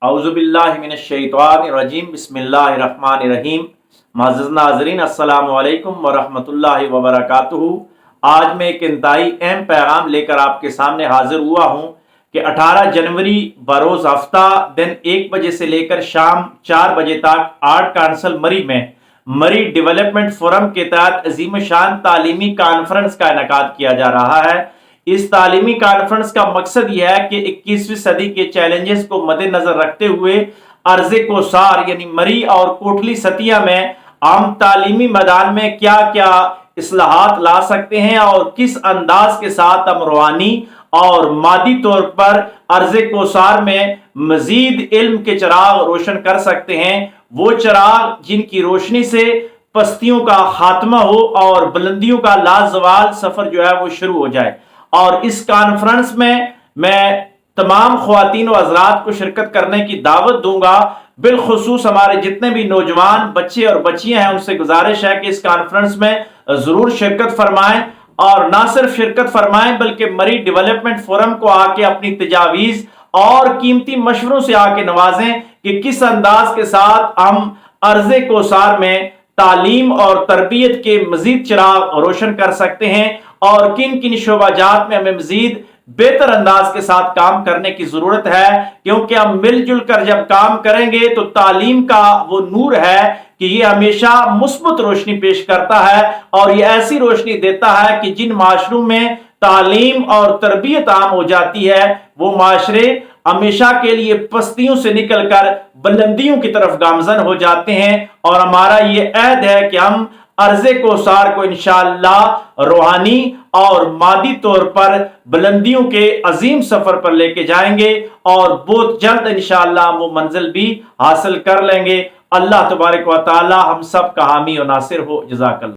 औज़ुबिल्लाहिमिनश्शैतानिर्रजीम बिस्मिल्लाहिर्रहमानिर्रहीम। मुअज़्ज़ज़ नाज़रीन, अस्सलामु अलैकुम वरहमतुल्लाहि वबरकातुहू। आज मैं एक इंतहाई अहम पैगाम लेकर आपके सामने हाजिर हुआ हूँ कि 18 जनवरी बरोज़ हफ्ता दिन 1 बजे से लेकर शाम 4 बजे तक आर्ट काउंसिल मरी में मरी डेवलपमेंट फोरम के तहत अजीम शान तालीमी कॉन्फ्रेंस का इनेकाद किया जा रहा है। इस तालीमी कॉन्फ्रेंस का मकसद यह है कि 21वीं सदी के चैलेंजेस को मद्देनजर रखते हुए अर्ज़े कोसार यानी मरी और कोटली सतिया में हम तालीमी मैदान में क्या क्या इस्लाहात ला सकते हैं और किस अंदाज के साथ हम रूहानी और मादी तौर पर अर्ज़े कोसार में मजीद इल्म के चिराग रोशन कर सकते हैं, वो चिराग जिनकी रोशनी से पस्तियों का खात्मा हो और बुलंदियों का लाजवाल सफर जो है वो शुरू हो जाए। और इस कॉन्फ्रेंस में मैं तमाम ख्वातीन व हज़रात को शिरकत करने की दावत दूंगा। बिलखुसूस हमारे जितने भी नौजवान बच्चे और बच्चियां हैं उनसे गुजारिश है कि इस कॉन्फ्रेंस में जरूर शिरकत फरमाएं, और ना सिर्फ शिरकत फरमाएं बल्कि मरी डेवलपमेंट फोरम को आके अपनी तजावीज़ और कीमती मशवरों से आके नवाजें कि किस अंदाज के साथ हम अर्ज़े कोसार में तालीम और तरबियत के मजीद चिराग रोशन कर सकते हैं और किन किन शोबाजात में हमें मजीद बेहतर अंदाज के साथ काम करने की जरूरत है, क्योंकि हम मिलजुल कर जब काम करेंगे तो तालीम का वो नूर है कि ये हमेशा मुस्बत रोशनी पेश करता है और ये ऐसी रोशनी देता है कि जिन माशरों में तालीम और तरबियत आम हो जाती है वो माशरे हमेशा के लिए पस्तियों से निकलकर बुलंदियों की तरफ गामजन हो जाते हैं। और हमारा ये अहद है कि हम अर्ज़े कोसार को इंशाअल्लाह रूहानी और मादी तौर पर बुलंदियों के अजीम सफर पर लेके जाएंगे और बहुत जल्द इंशाअल्लाह वो मंजिल भी हासिल कर लेंगे। अल्लाह तबारक व तआला हम सब का हामी और नासिर हो। जज़ाकल्लाह।